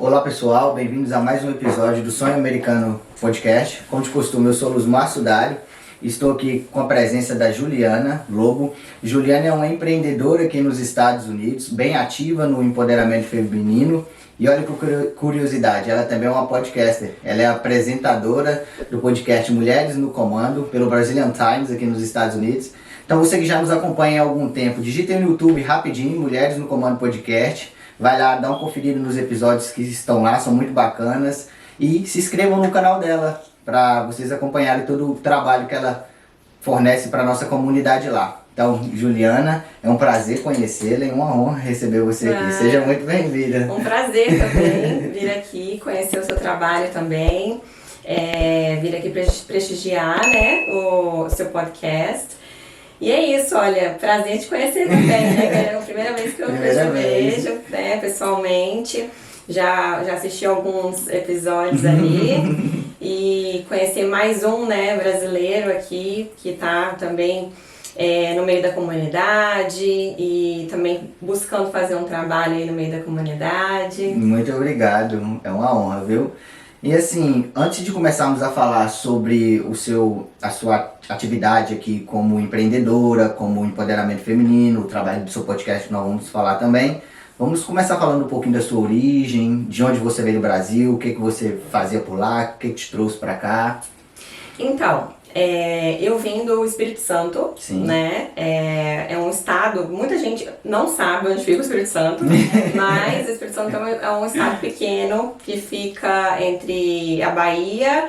Olá pessoal, bem-vindos a mais um episódio do Sonho Americano Podcast. Como de costume, eu sou Luzmar Sudari e estou aqui com a presença da Juliana Lobo. Juliana é uma empreendedora aqui nos Estados Unidos, bem ativa no empoderamento feminino. E olha que curiosidade, ela também é uma podcaster. Ela é apresentadora do podcast Mulheres no Comando pelo Brazilian Times aqui nos Estados Unidos. Então você que já nos acompanha há algum tempo, digita no YouTube rapidinho, Mulheres no Comando Podcast. Vai lá, dá uma conferida nos episódios que estão lá, são muito bacanas. E se inscrevam no canal dela, para vocês acompanharem todo o trabalho que ela fornece para a nossa comunidade lá. Então, Juliana, é um prazer conhecê-la e uma honra receber você aqui. Seja muito bem-vinda. Um prazer também vir aqui, conhecer o seu trabalho também. Vir aqui prestigiar, né, o seu podcast. E é isso, olha, prazer te conhecer também, né? É a primeira vez que eu te vejo, né, pessoalmente. Já assisti alguns episódios ali. E conhecer mais um, né, brasileiro aqui, que tá também no meio da comunidade e também buscando fazer um trabalho aí no meio da comunidade. Muito obrigado, é uma honra, viu? E assim, antes de começarmos a falar sobre a sua atividade aqui como empreendedora, como empoderamento feminino, o trabalho do seu podcast que nós vamos falar também, vamos começar falando um pouquinho da sua origem, de onde você veio do Brasil, o que você fazia por lá, o que te trouxe pra cá. Então, eu vim do Espírito Santo, Sim. Né? É um estado, muita gente não sabe onde fica o Espírito Santo, mas o Espírito Santo é um estado pequeno que fica entre a Bahia,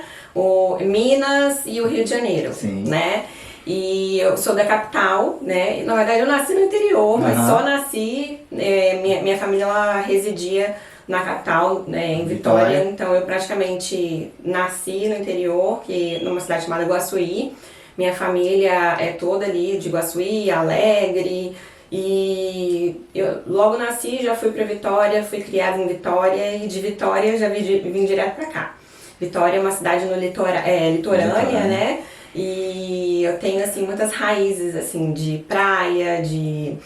Minas e o Rio de Janeiro, Sim. Né? E eu sou da capital, né? Na verdade eu nasci no interior, mas só nasci, minha família ela residia na capital, né, em Vitória. Então eu praticamente nasci no interior, numa cidade chamada Guaçuí. Minha família é toda ali de Guaçuí, Alegre. E eu logo nasci, já fui para Vitória, fui criada em Vitória e de Vitória já vim direto para cá. Vitória é uma cidade no litorânea, né? E eu tenho assim muitas raízes assim de praia, de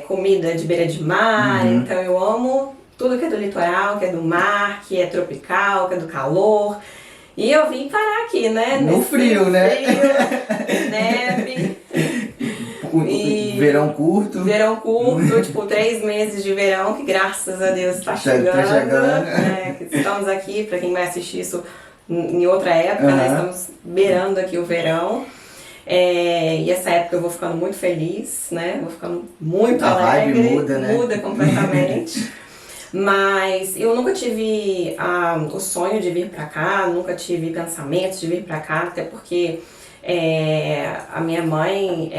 comida de beira de mar. Então eu amo tudo que é do litoral, que é do mar, que é tropical, que é do calor. E eu vim parar aqui, né? No frio, né? Frio, neve. Verão curto. Verão curto, tipo 3 meses de verão, que graças a Deus está chegando. Tá chegando. Né? Estamos aqui, para quem vai assistir isso em outra época, né? Estamos beirando aqui o verão. E essa época eu vou ficando muito feliz, né? Vou ficando muito alegre. A vibe muda, né? Muda completamente. Mas eu nunca tive o sonho de vir pra cá, nunca tive pensamentos de vir pra cá, até porque a minha mãe,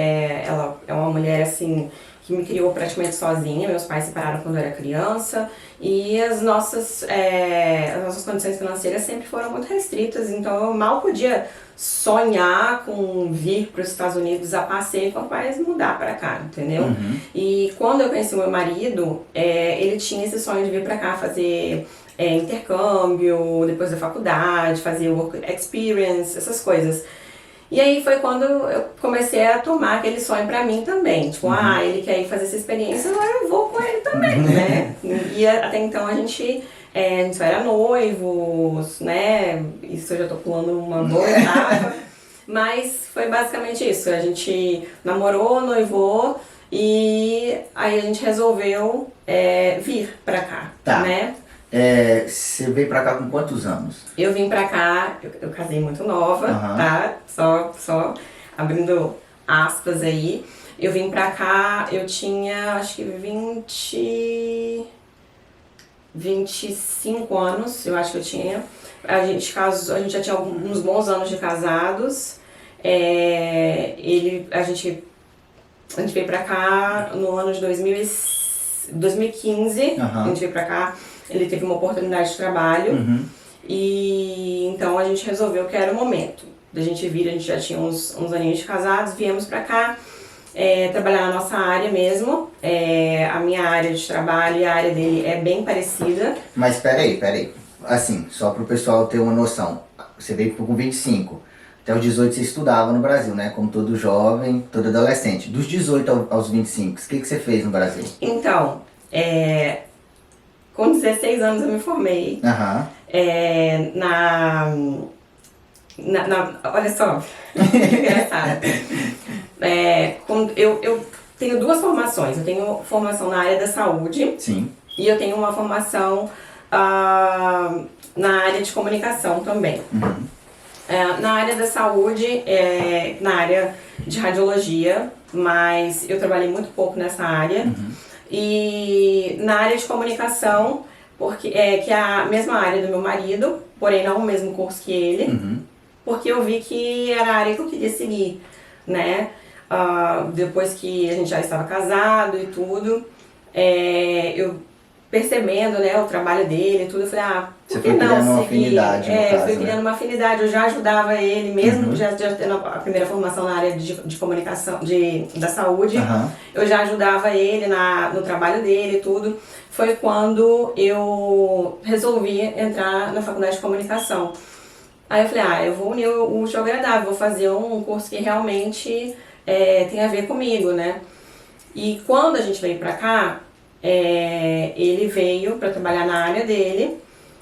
ela é uma mulher assim que me criou praticamente sozinha. Meus pais se separaram quando eu era criança e as nossas condições financeiras sempre foram muito restritas, então eu mal podia sonhar com vir para os Estados Unidos a passeio, quanto mais mudar para cá, entendeu? E quando eu conheci o meu marido, ele tinha esse sonho de vir para cá fazer intercâmbio, depois da faculdade, fazer work experience, essas coisas. E aí foi quando eu comecei a tomar aquele sonho pra mim também. Tipo, ele quer ir fazer essa experiência, agora eu vou com ele também, né? E até então a gente só era noivos, né? Isso eu já tô pulando uma boa etapa. Mas foi basicamente isso. A gente namorou, noivou e aí a gente resolveu vir pra cá, né? Você veio pra cá com quantos anos? Eu vim pra cá, eu casei muito nova, tá? Só abrindo aspas aí. Eu vim pra cá, eu tinha acho que 25 anos, eu acho que eu tinha. A gente já tinha uns bons anos de casados. A gente veio pra cá no ano de 2015, a gente veio pra cá. Ele teve uma oportunidade de trabalho e então a gente resolveu que era o momento da gente vir. A gente já tinha uns aninhos de casados, viemos pra cá trabalhar na nossa área mesmo. A minha área de trabalho e a área dele é bem parecida. Mas peraí, assim, só pro pessoal ter uma noção, você veio com 25, até os 18 você estudava no Brasil, né? Como todo jovem, todo adolescente. Dos 18 aos 25, o que você fez no Brasil? Então, com 16 anos eu me formei. Aham. Olha só, que engraçado. Eu tenho duas formações. Eu tenho formação na área da saúde. Sim. E eu tenho uma formação na área de comunicação também. Uhum. Na área da saúde, na área de radiologia, mas eu trabalhei muito pouco nessa área. Uhum. E na área de comunicação, que é a mesma área do meu marido, porém não o mesmo curso que ele, Uhum. porque eu vi que era a área que eu queria seguir, né? Depois que a gente já estava casado e tudo, eu percebendo, né, o trabalho dele e tudo, eu falei, por que não seguir? Você foi criando uma afinidade, no caso, eu fui criando uma afinidade, eu já ajudava ele, mesmo já tendo a primeira formação na área de comunicação, da saúde, eu já ajudava ele no trabalho dele e tudo. Foi quando eu resolvi entrar na faculdade de comunicação. Aí eu falei, eu vou unir o útil ao agradável, vou fazer um curso que realmente tem a ver comigo, né? E quando a gente veio pra cá, ele veio para trabalhar na área dele,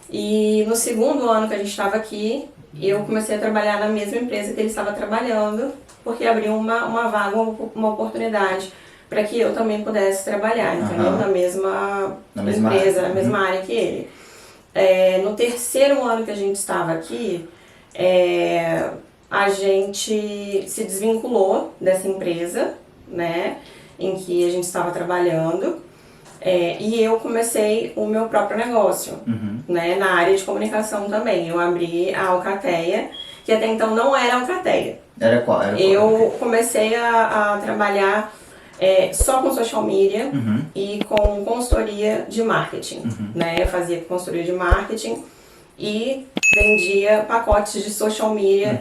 e no segundo ano que a gente estava aqui, eu comecei a trabalhar na mesma empresa que ele estava trabalhando, porque abriu uma vaga, uma oportunidade para que eu também pudesse trabalhar, entendeu? Na mesma empresa, na mesma área que ele. No terceiro ano que a gente estava aqui, a gente se desvinculou dessa empresa, né, em que a gente estava trabalhando. E eu comecei o meu próprio negócio, né, na área de comunicação também. Eu abri a Alcateia, que até então não era Alcateia. Era qual? Eu comecei a trabalhar só com social media e com consultoria de marketing. Né? Eu fazia consultoria de marketing e vendia pacotes de social media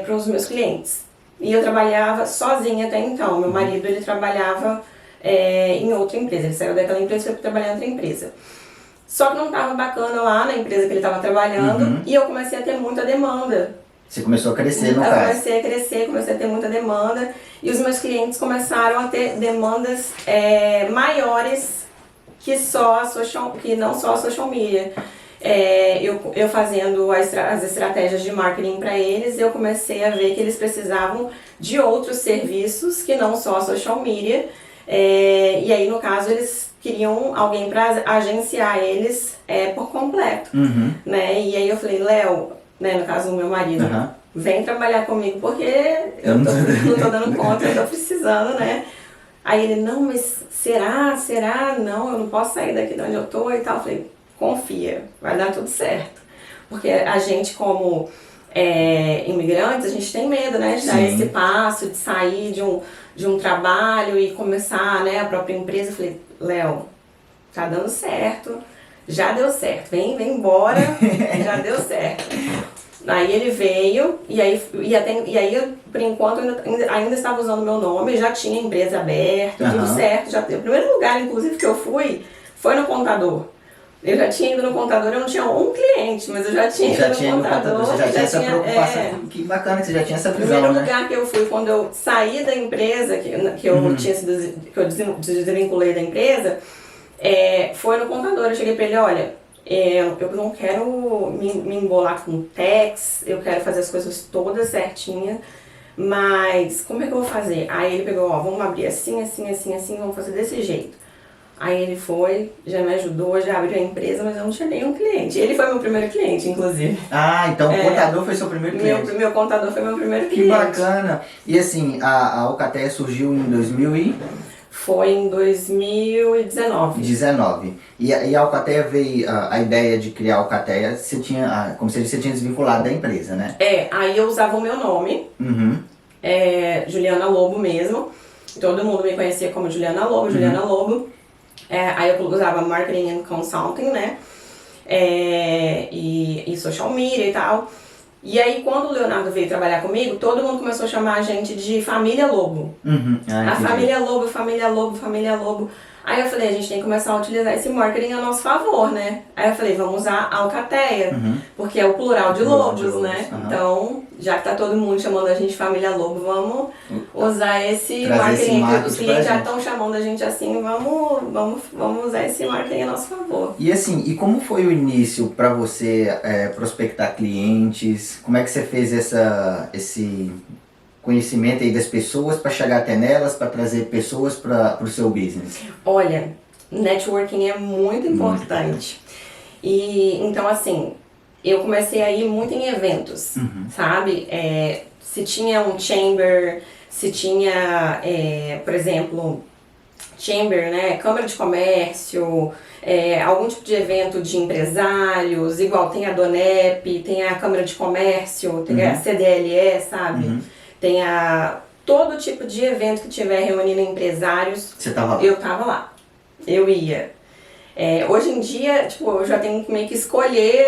para os meus clientes. E eu trabalhava sozinha até então. Meu marido, ele trabalhava em outra empresa. Ele saiu daquela empresa e foi trabalhar em outra empresa. Só que não estava bacana lá na empresa que ele estava trabalhando e eu comecei a ter muita demanda. Você começou a crescer, no caso. Eu comecei a crescer, comecei a ter muita demanda e os meus clientes começaram a ter demandas maiores que não só a social media. Eu fazendo as estratégias de marketing para eles, eu comecei a ver que eles precisavam de outros serviços que não só a social media. E aí, no caso, eles queriam alguém para agenciar eles por completo, né? E aí eu falei, Léo, né, no caso do meu marido, vem trabalhar comigo porque eu não tô dando conta, eu tô precisando, né? Aí ele, não, mas será? Não, eu não posso sair daqui de onde eu tô e tal. Eu falei, confia, vai dar tudo certo. Porque a gente, como imigrantes, a gente tem medo, né, de dar esse passo, de sair de um trabalho e começar, né, a própria empresa. Eu falei, Léo, tá dando certo, já deu certo, vem embora, já deu certo. Aí ele veio, e aí por enquanto, ainda estava usando meu nome, já tinha empresa aberta, tudo certo. O primeiro lugar, inclusive, que eu fui, foi no contador. Eu já tinha ido no contador, eu não tinha um cliente, mas eu já tinha ido no contador. Você já tinha essa preocupação. Que bacana que você já tinha essa visão, né? O primeiro lugar que eu fui, quando eu saí da empresa, que eu desvinculei da empresa, foi no contador. Eu cheguei pra ele, olha, eu não quero me embolar com tax, eu quero fazer as coisas todas certinhas, mas como é que eu vou fazer? Aí ele pegou, vamos abrir assim, vamos fazer desse jeito. Aí ele foi, já me ajudou, já abriu a empresa, mas eu não tinha nenhum cliente. Ele foi meu primeiro cliente, inclusive. Então o contador foi seu primeiro cliente? Meu contador foi meu primeiro cliente. Que bacana! E assim, a Alcateia surgiu em 2000 e... Foi em 2019. E a Alcateia veio, a ideia de criar a Alcateia, você tinha, como você disse, você tinha desvinculado da empresa, né? Aí eu usava o meu nome, Juliana Lobo mesmo. Todo mundo me conhecia como Juliana Lobo. Aí eu usava Marketing and Consulting, né? E social media e tal. E aí, quando o Leonardo veio trabalhar comigo, todo mundo começou a chamar a gente de Família Lobo. A Família Lobo. Aí eu falei, a gente tem que começar a utilizar esse marketing a nosso favor, né? Aí eu falei, vamos usar alcateia, porque é o plural de lobos, né? Então, já que tá todo mundo chamando a gente de família lobo, vamos usar esse marketing. Os clientes já estão chamando a gente assim, vamos usar esse marketing a nosso favor. E assim, e como foi o início para você prospectar clientes? Como é que você fez esse conhecimento aí das pessoas para chegar até nelas, para trazer pessoas para o seu business? Olha, networking é muito importante. E então assim, eu comecei a ir muito em eventos, sabe? Se tinha um chamber, se tinha, por exemplo, chamber, né? Câmara de comércio, algum tipo de evento de empresários, igual tem a Donep, tem a Câmara de Comércio, tem a CDLE, sabe? Tem todo tipo de evento que tiver reunindo empresários. Você tava lá? Eu tava lá. Eu ia. Hoje em dia, tipo, eu já tenho que meio que escolher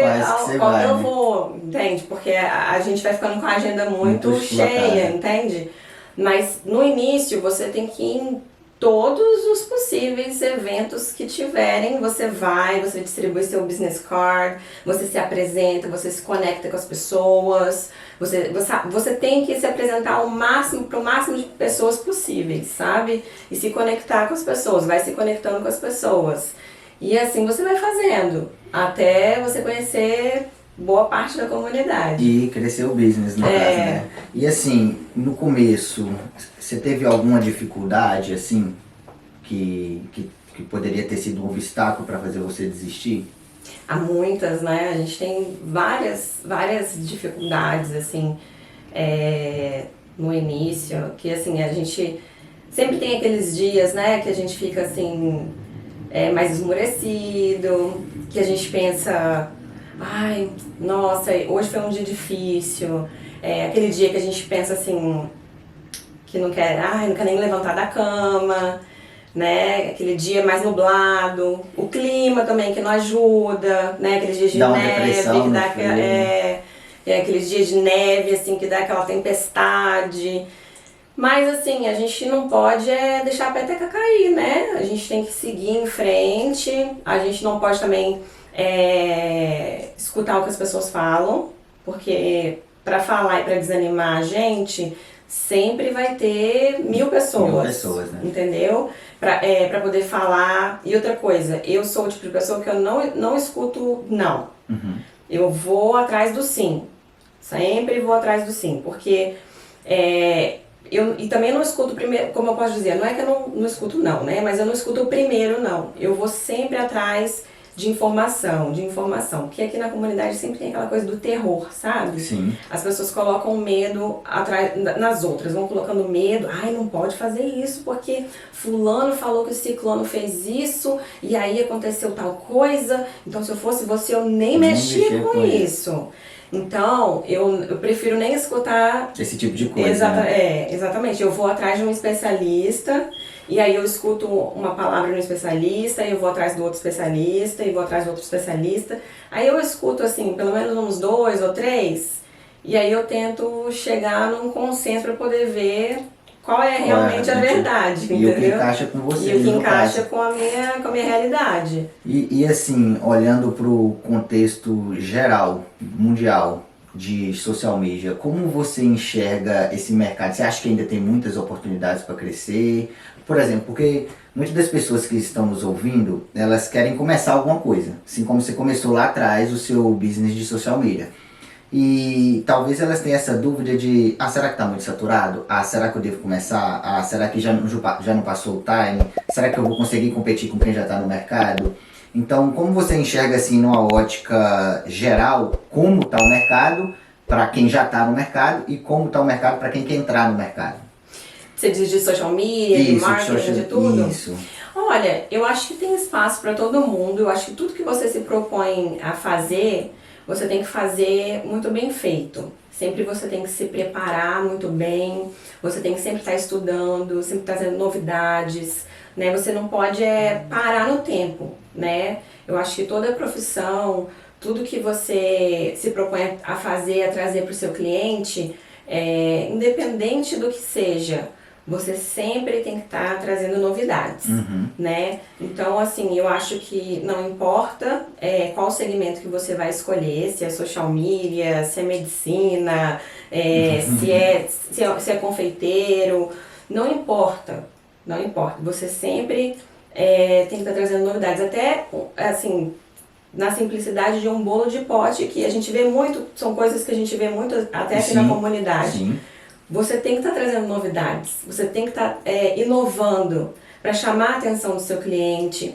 qual que eu vou, entende? Porque a gente vai ficando com a agenda muito cheia, entende? Mas no início você tem que ir em todos os possíveis eventos que tiverem, você distribui seu business card, você se apresenta, você se conecta com as pessoas, você tem que se apresentar para o máximo de pessoas possíveis, sabe? E se conectar com as pessoas, vai se conectando com as pessoas. E assim você vai fazendo, até você conhecer boa parte da comunidade. E crescer o business, no caso, né? E assim, no começo, você teve alguma dificuldade, assim, que poderia ter sido um obstáculo para fazer você desistir? Há muitas, né? A gente tem várias dificuldades, assim, no início, que assim, a gente sempre tem aqueles dias, né, que a gente fica assim, mais esmorecido, que a gente pensa, ai, nossa, hoje foi um dia difícil, aquele dia que a gente pensa assim, que não quer nem levantar da cama, né? Aquele dia mais nublado, o clima também que não ajuda, né? Aqueles dias de neve, que dá aqueles dias de neve, assim, que dá aquela tempestade. Mas assim, a gente não pode deixar a peteca cair, né? A gente tem que seguir em frente, a gente não pode também escutar o que as pessoas falam, porque para falar e para desanimar a gente, sempre vai ter 1000 pessoas. 1000 pessoas, né? Entendeu? Pra poder falar. E outra coisa, eu sou o tipo de pessoa que eu não escuto não. Eu vou atrás do sim. Sempre vou atrás do sim. Porque e também não escuto o primeiro, como eu posso dizer, não é que eu não escuto não, né? Mas eu não escuto o primeiro não. Eu vou sempre atrás de informação. Porque aqui na comunidade sempre tem aquela coisa do terror, sabe? Sim. As pessoas colocam medo nas outras, vão colocando medo, ai, não pode fazer isso porque fulano falou que o ciclano fez isso e aí aconteceu tal coisa, então se eu fosse você eu nem mexia com isso. Então, eu prefiro nem escutar esse tipo de coisa. Exatamente. Eu vou atrás de um especialista e aí eu escuto uma palavra no especialista, e eu vou atrás do outro especialista, e vou atrás do outro especialista. Aí eu escuto, assim, pelo menos uns 2 ou 3, e aí eu tento chegar num consenso para poder ver qual é realmente a verdade, entendeu? E o que encaixa com você. E o que encaixa com a minha realidade. E assim, olhando para o contexto geral, mundial, de social media, como você enxerga esse mercado? Você acha que ainda tem muitas oportunidades para crescer? Por exemplo, porque muitas das pessoas que estão nos ouvindo, elas querem começar alguma coisa. Assim como você começou lá atrás o seu business de social media. E talvez elas tenham essa dúvida de, será que está muito saturado? Será que eu devo começar? Será que já não passou o time? Será que eu vou conseguir competir com quem já está no mercado? Então, como você enxerga assim, numa ótica geral, como está o mercado para quem já está no mercado e como está o mercado para quem quer entrar no mercado? Você diz de social media, de marketing, de tudo? Isso. Olha, eu acho que tem espaço para todo mundo. Eu acho que tudo que você se propõe a fazer, você tem que fazer muito bem feito. Sempre você tem que se preparar muito bem, você tem que sempre estar estudando, sempre trazendo novidades, né? Você não pode parar no tempo, né? Eu acho que toda profissão, tudo que você se propõe a fazer, a trazer para o seu cliente, independente do que seja, você sempre tem que estar trazendo novidades, né? Então, assim, eu acho que não importa qual segmento que você vai escolher, se é social media, se é medicina, se é confeiteiro, não importa, não importa. Você sempre tem que estar trazendo novidades, até, assim, na simplicidade de um bolo de pote, que a gente vê muito, são coisas que a gente vê muito até aqui na comunidade. Sim. Você tem que estar trazendo novidades, você tem que estar inovando para chamar a atenção do seu cliente,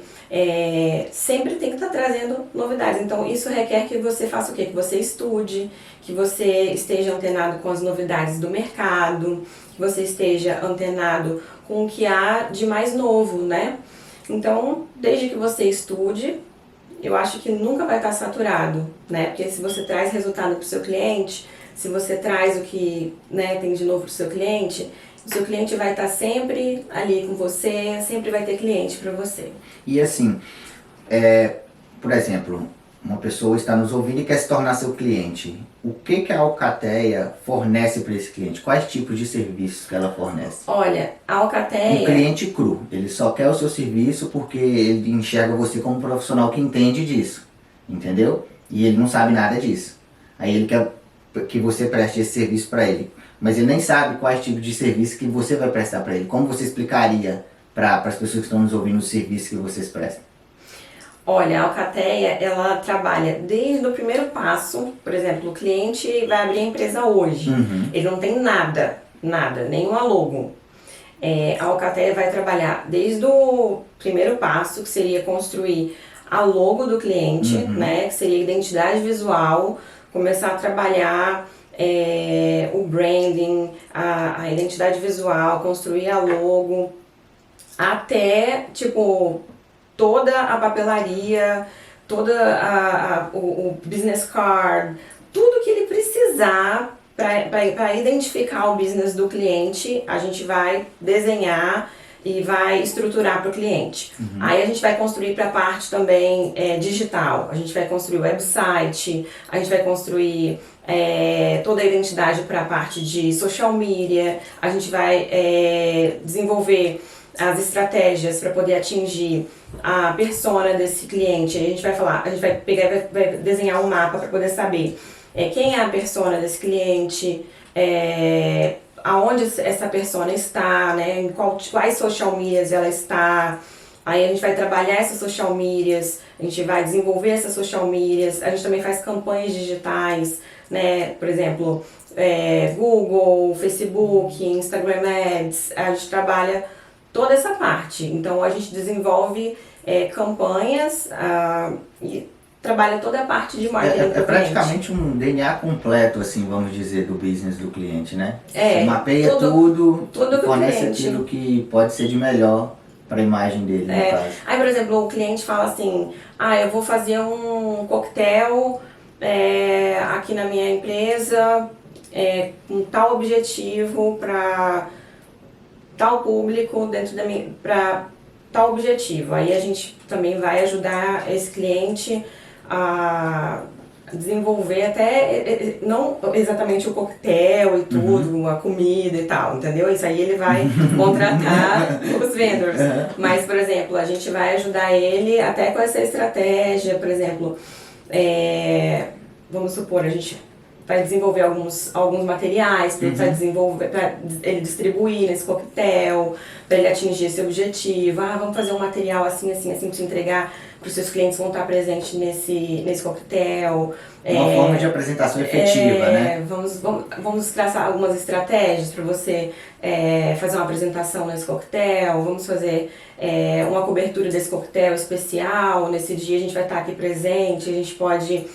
sempre tem que estar trazendo novidades. Então isso requer que você faça o quê? Que você estude, que você esteja antenado com as novidades do mercado, que você esteja antenado com o que há de mais novo, né? Então, desde que você estude, eu acho que nunca vai estar saturado, né? Porque se você traz resultado para o seu cliente, se você traz o que, né, tem de novo para o seu cliente vai estar sempre ali com você, sempre vai ter cliente para você. E assim, por exemplo, uma pessoa está nos ouvindo e quer se tornar seu cliente. O que a Alcateia fornece para esse cliente? Quais tipos de serviços que ela fornece? Olha, a Alcateia... Um cliente cru, ele só quer o seu serviço porque ele enxerga você como um profissional que entende disso, entendeu? E ele não sabe nada disso. Aí ele quer que você preste esse serviço para ele, mas ele nem sabe quais tipos de serviço que você vai prestar para ele. Como você explicaria para as pessoas que estão nos ouvindo os serviços que vocês prestam? Olha, a Alcateia, ela trabalha desde o primeiro passo. Por exemplo, o cliente vai abrir a empresa hoje, ele não tem nada, nenhuma logo. A Alcateia vai trabalhar desde o primeiro passo, que seria construir a logo do cliente, né, que seria a identidade visual, começar a trabalhar o branding, a identidade visual, construir a logo, até, tipo, toda a papelaria, o business card, tudo que ele precisar para identificar o business do cliente, a gente vai desenhar e vai estruturar para o cliente. Aí a gente vai construir para a parte também digital, a gente vai construir o website, a gente vai construir toda a identidade para a parte de social media, a gente vai desenvolver as estratégias para poder atingir a persona desse cliente. A gente vai falar, a gente vai pegar, vai desenhar um mapa para poder saber quem é a persona desse cliente, aonde essa persona está, né, em quais social medias ela está. Aí a gente vai trabalhar essas social medias, a gente vai desenvolver essas social medias, a gente também faz campanhas digitais, né, por exemplo, Google, Facebook, Instagram Ads, a gente trabalha toda essa parte. Então a gente desenvolve campanhas e trabalha toda a parte de marketing. É praticamente um DNA completo, assim, vamos dizer, do business do cliente, né? Você mapeia tudo fornece aquilo que pode ser de melhor para a imagem dele, no caso. Aí, por exemplo, o cliente fala assim, eu vou fazer um coquetel aqui na minha empresa com tal objetivo para tal público dentro da minha, para tal objetivo. Aí a gente também vai ajudar esse cliente a desenvolver até, não exatamente o coquetel e tudo, a comida e tal, entendeu? Isso aí ele vai contratar os vendors. Mas, por exemplo, a gente vai ajudar ele até com essa estratégia, por exemplo, vamos supor, a gente vai desenvolver alguns materiais para ele distribuir nesse coquetel, para ele atingir esse objetivo. Vamos fazer um material assim, assim, assim, para entregar para os seus clientes, vão estar presentes nesse coquetel. Uma forma de apresentação efetiva, né? Vamos traçar algumas estratégias para você fazer uma apresentação nesse coquetel, vamos fazer uma cobertura desse coquetel especial. Nesse dia a gente vai estar aqui presente, a gente pode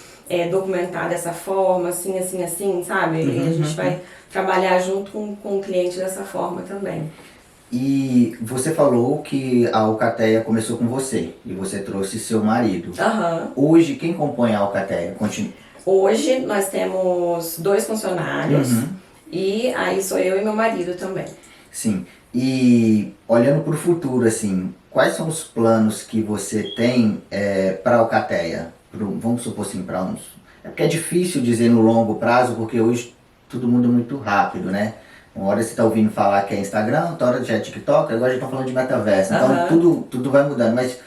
documentar dessa forma, assim, assim, assim, sabe? E a gente vai trabalhar junto com o cliente dessa forma também. E você falou que a Alcateia começou com você e você trouxe seu marido. Hoje, quem compõe a Alcateia? Hoje nós temos 2 funcionários e aí sou eu e meu marido também. Sim. E olhando para o futuro, assim, quais são os planos que você tem para a Alcateia? Vamos supor assim, para uns... É porque é difícil dizer no longo prazo, porque hoje todo mundo é muito rápido, né? Uma hora você tá ouvindo falar que é Instagram, outra hora já é TikTok, agora já estão falando de metaverso. Então tudo vai mudando. Mas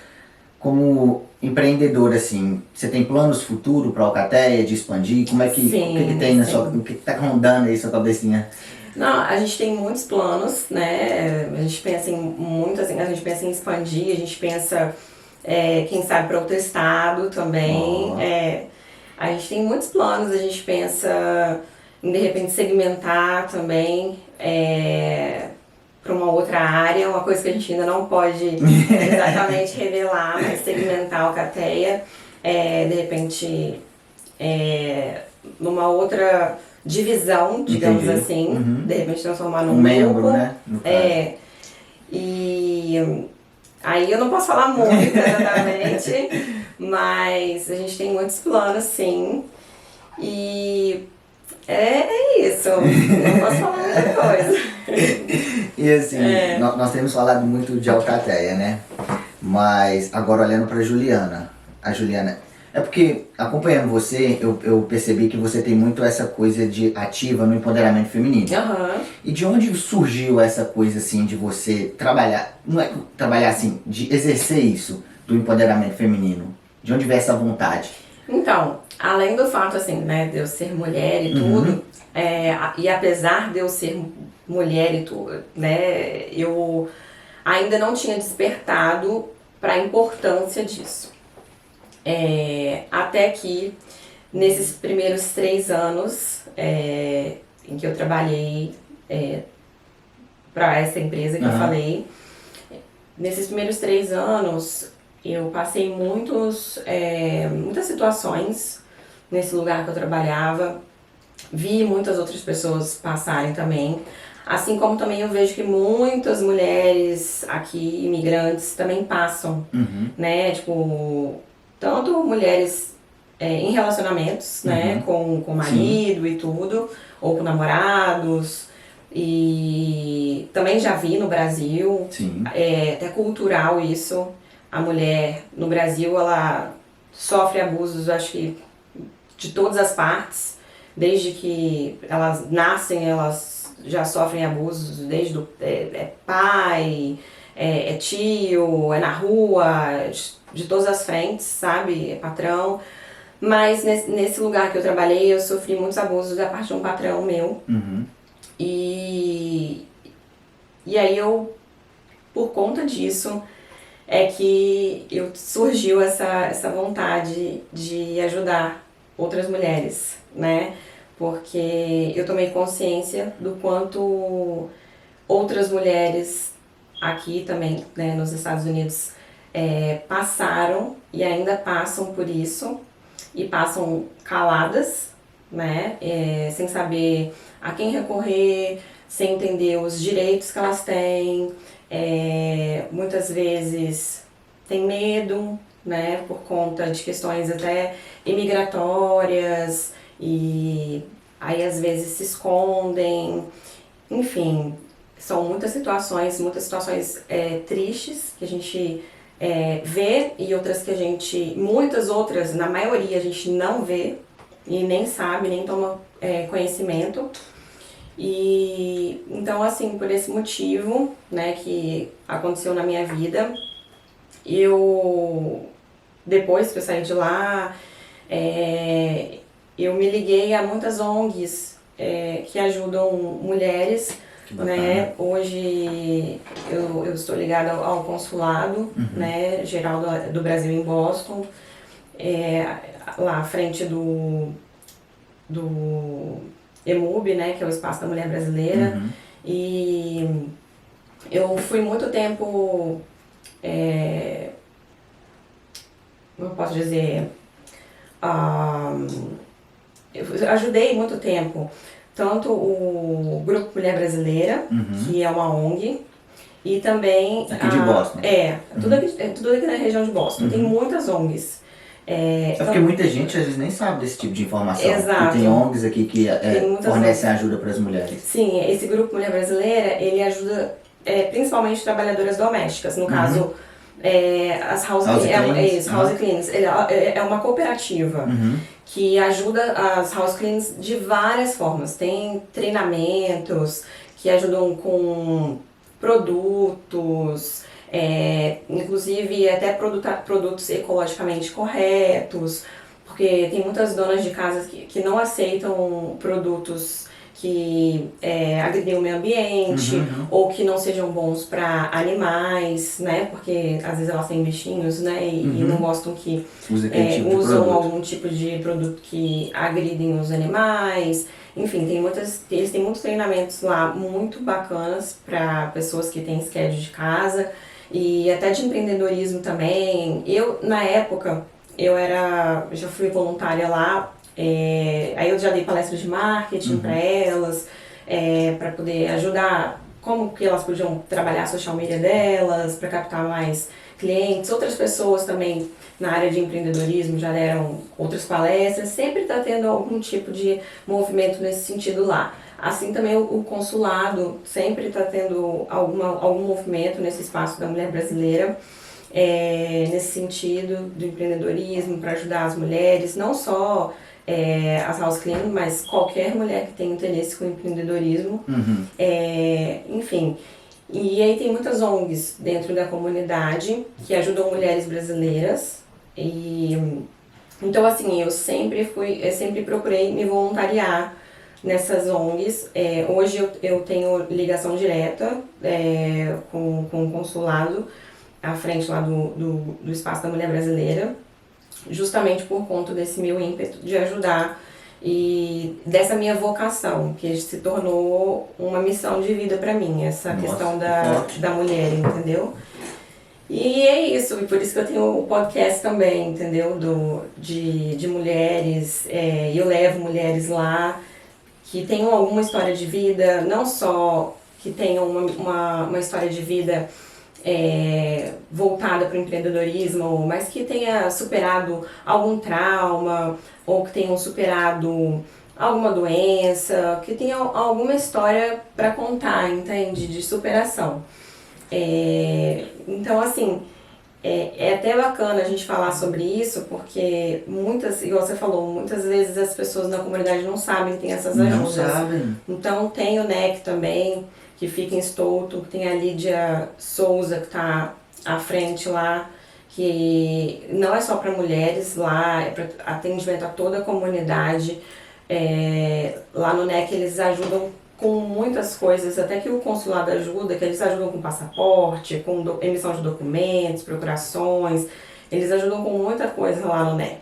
como empreendedor, assim, você tem planos futuros para a Alcateia, de expandir? Como é que, Sim, o que tem na sua, o que tá rondando aí sua cabecinha? Não, a gente tem muitos planos, né? A gente pensa em muito, assim, a gente pensa em expandir, a gente pensa, quem sabe, para outro estado também. A gente tem muitos planos, a gente pensa em, de repente, segmentar também para uma outra área, uma coisa que a gente ainda não pode exatamente revelar, mas segmentar a Alcateia, de repente, numa outra divisão, digamos Entendi. assim, de repente transformar num membro, grupo. né? No caso. E aí eu não posso falar muito exatamente, mas a gente tem muitos planos, sim. E é isso, não posso falar muita coisa. E assim, nós temos falado muito de Alcateia, né? Mas agora olhando para Juliana, a Juliana, é porque acompanhando você, eu percebi que você tem muito essa coisa de ativa no empoderamento feminino. E de onde surgiu essa coisa assim de você trabalhar, não é trabalhar assim, de exercer isso do empoderamento feminino? De onde veio essa vontade? Então, além do fato assim, né, de eu ser mulher e tudo, e apesar de eu ser mulher e tudo, né, eu ainda não tinha despertado para a importância disso. Até que, nesses primeiros 3 anos em que eu trabalhei para essa empresa que eu falei, nesses primeiros 3 anos eu passei muitas situações nesse lugar que eu trabalhava, vi muitas outras pessoas passarem também, assim como também eu vejo que muitas mulheres aqui, imigrantes, também passam, né, tipo, tanto mulheres em relacionamentos, né, com o marido e tudo, ou com namorados, e também já vi no Brasil, é até cultural isso, a mulher no Brasil, ela sofre abusos, acho que de todas as partes, desde que elas nascem, elas já sofrem abusos, desde pai, tio, na rua, de todas as frentes, sabe, patrão. Mas nesse lugar que eu trabalhei, eu sofri muitos abusos da parte de um patrão meu. E aí eu, por conta disso, é que surgiu essa vontade de ajudar outras mulheres, né? Porque eu tomei consciência do quanto outras mulheres aqui também, né, nos Estados Unidos, passaram e ainda passam por isso, e passam caladas, né, sem saber a quem recorrer, sem entender os direitos que elas têm, muitas vezes tem medo, né, por conta de questões até imigratórias, e aí às vezes se escondem, enfim, são muitas situações tristes que a gente vê, e outras que muitas outras, na maioria a gente não vê e nem sabe, nem toma conhecimento. E então, assim, por esse motivo, né, que aconteceu na minha vida, depois que eu saí de lá, eu me liguei a muitas ONGs que ajudam mulheres, né? Hoje eu estou ligada ao consulado, né, geral do Brasil em Boston, lá à frente do EMUB, né, que é o Espaço da Mulher Brasileira. E eu fui muito tempo, como eu posso dizer, eu ajudei muito tempo tanto o Grupo Mulher Brasileira, que é uma ONG, e também aqui de Boston. Tudo aqui na região de Boston. Tem muitas ONGs. Porque muita gente às vezes nem sabe desse tipo de informação. Exato. E tem ONGs aqui que fornecem ajuda para as mulheres. Sim, esse Grupo Mulher Brasileira, ele ajuda principalmente trabalhadoras domésticas, no caso, as House Cleans. É uma cooperativa que ajuda as House Cleans de várias formas. Tem treinamentos que ajudam com produtos, inclusive até produtos ecologicamente corretos, porque tem muitas donas de casa que não aceitam produtos que agridem o meio ambiente, ou que não sejam bons para animais, né? Porque às vezes elas têm bichinhos, né? E não gostam que usam algum tipo de produto que agridem os animais. Enfim, eles têm muitos treinamentos lá muito bacanas para pessoas que têm schedule de casa e até de empreendedorismo também. Eu, na época, já fui voluntária lá. Aí eu já dei palestras de marketing para elas, para poder ajudar como que elas podiam trabalhar a social media delas, para captar mais clientes. Outras pessoas também na área de empreendedorismo já deram outras palestras, sempre está tendo algum tipo de movimento nesse sentido lá. Assim também o consulado sempre está tendo algum movimento nesse espaço da mulher brasileira, nesse sentido do empreendedorismo, para ajudar as mulheres, não só as house cleaning, mas qualquer mulher que tenha interesse com empreendedorismo. Enfim, e aí tem muitas ONGs dentro da comunidade que ajudam mulheres brasileiras. Então assim, eu sempre procurei me voluntariar nessas ONGs. Hoje eu tenho ligação direta com o consulado à frente lá do Espaço da Mulher Brasileira, justamente por conta desse meu ímpeto de ajudar e dessa minha vocação, que se tornou uma missão de vida para mim, essa questão da mulher, entendeu? E é isso, e por isso que eu tenho o podcast também, entendeu? De mulheres, eu levo mulheres lá que tenham alguma história de vida, não só que tenham uma história de vida voltada para o empreendedorismo, mas que tenha superado algum trauma, ou que tenham superado alguma doença, que tenha alguma história para contar, entende? De superação. Então, assim, é até bacana a gente falar sobre isso, porque igual você falou, muitas vezes as pessoas na comunidade não sabem que tem essas ajudas. Não sabem. Então, tem o NEC também, que fica em Stoughton, tem a Lídia Souza, que está à frente lá, que não é só para mulheres lá, é para atendimento a toda a comunidade. Lá no NEC eles ajudam com muitas coisas, até que o consulado ajuda, que eles ajudam com passaporte, com emissão de documentos, procurações, eles ajudam com muita coisa lá no NEC.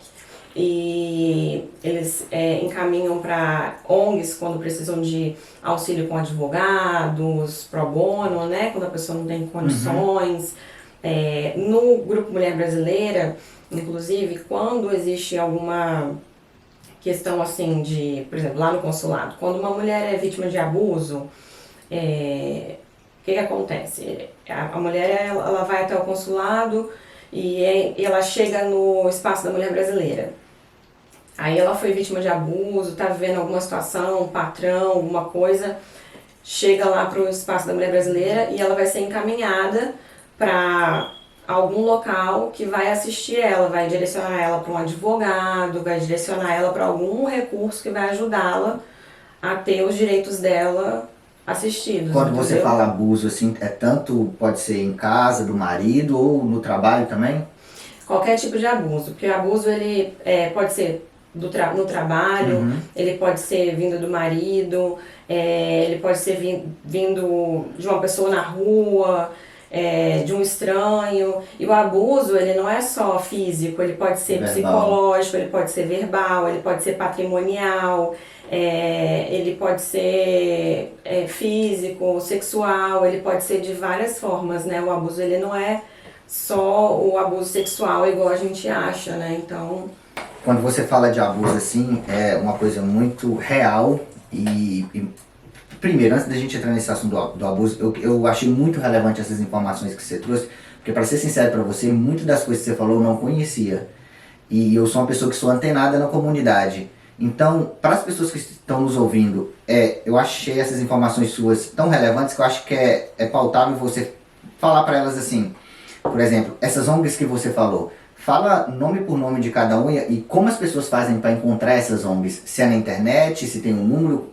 E eles encaminham para ONGs quando precisam de auxílio com advogados, pro bono, né, quando a pessoa não tem condições. No Grupo Mulher Brasileira, inclusive, quando existe alguma questão assim de, por exemplo, lá no consulado, quando uma mulher é vítima de abuso, o que acontece? A mulher ela vai até o consulado e ela chega no Espaço da Mulher Brasileira. Aí ela foi vítima de abuso, tá vivendo alguma situação, um patrão, alguma coisa, chega lá para o Espaço da Mulher Brasileira e ela vai ser encaminhada para algum local que vai assistir ela, vai direcionar ela para um advogado, vai direcionar ela para algum recurso que vai ajudá-la a ter os direitos dela assistidos. Quando você fala abuso, assim, pode ser em casa, do marido ou no trabalho também? Qualquer tipo de abuso, porque o abuso ele pode ser no trabalho, ele pode ser vindo do marido, ele pode ser vindo de uma pessoa na rua, de um estranho. E o abuso, ele não é só físico, ele pode ser psicológico, ele pode ser verbal, ele pode ser patrimonial, ele pode ser físico, sexual, ele pode ser de várias formas, né? O abuso, ele não é só o abuso sexual igual a gente acha, né? Então... Quando você fala de abuso, assim, é uma coisa muito real e primeiro, antes da gente entrar nesse assunto do abuso, eu achei muito relevante essas informações que você trouxe, porque para ser sincero para você, muitas das coisas que você falou eu não conhecia. E eu sou uma pessoa que sou antenada na comunidade. Então, para as pessoas que estão nos ouvindo, eu achei essas informações suas tão relevantes que eu acho que é pautável você falar para elas assim, por exemplo, essas ONGs que você falou, fala nome por nome de cada uma e como as pessoas fazem para encontrar essas ONGs, se é na internet, se tem um número,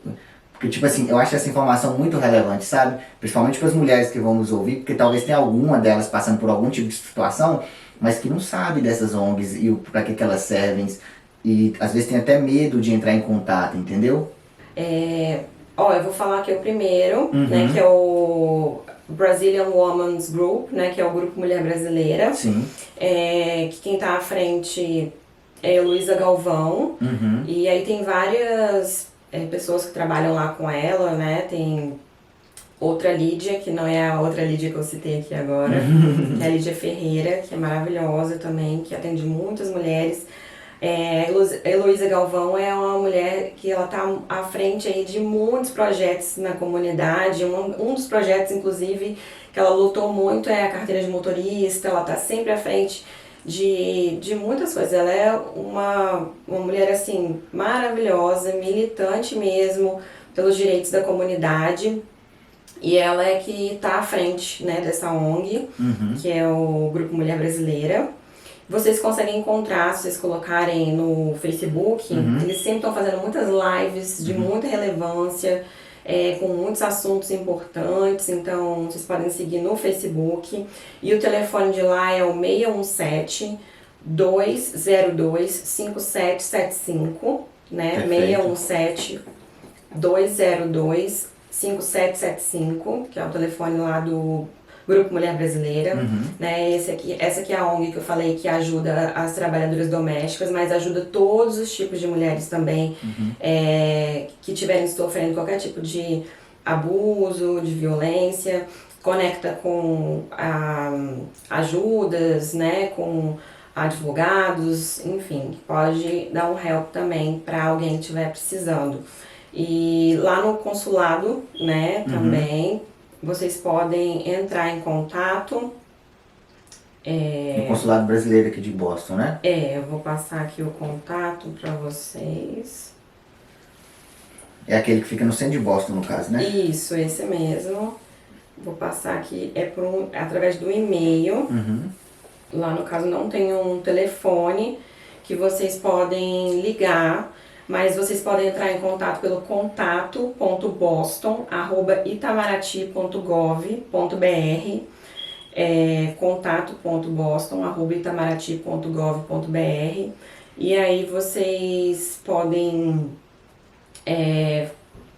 porque Porque, tipo assim, eu acho essa informação muito relevante, sabe? Principalmente para as mulheres que vão nos ouvir, porque talvez tenha alguma delas passando por algum tipo de situação, mas que não sabe dessas ONGs e para que elas servem. E às vezes tem até medo de entrar em contato, entendeu? Eu vou falar aqui o primeiro, né, que é o Brazilian Women's Group, né, que é o Grupo Mulher Brasileira. Sim. Que quem tá à frente é a Heloísa Galvão. E aí tem várias pessoas que trabalham lá com ela, né, tem outra Lídia, que não é a outra Lídia que eu citei aqui agora, que é a Lídia Ferreira, que é maravilhosa também, que atende muitas mulheres. Heloísa Galvão é uma mulher que ela está à frente aí de muitos projetos na comunidade. Um dos projetos, inclusive, que ela lutou muito é a carteira de motorista. Ela está sempre à frente de muitas coisas. Ela é uma mulher assim maravilhosa, militante mesmo pelos direitos da comunidade. E ela é que está à frente, né, dessa ONG, que é o Grupo Mulher Brasileira. Vocês conseguem encontrar, se vocês colocarem no Facebook, eles sempre estão fazendo muitas lives de muita relevância, com muitos assuntos importantes, então vocês podem seguir no Facebook. E o telefone de lá é o 617 202 5775, né? Perfeito. 617 202 5775, que é o telefone lá do Grupo Mulher Brasileira, né? Essa aqui é a ONG que eu falei que ajuda as trabalhadoras domésticas, mas ajuda todos os tipos de mulheres também, que estiverem sofrendo qualquer tipo de abuso, de violência, conecta com ajudas, né? Com advogados, enfim, pode dar um help também para alguém que estiver precisando. E lá no consulado, né, também, vocês podem entrar em contato. No consulado brasileiro aqui de Boston, né? Eu vou passar aqui o contato para vocês. É aquele que fica no centro de Boston, no caso, né? Isso, esse mesmo. Vou passar aqui, através do e-mail. Lá no caso não tem um telefone que vocês podem ligar, mas vocês podem entrar em contato pelo contato.boston@itamaraty.gov.br, contato.boston@itamaraty.gov.br, e aí vocês podem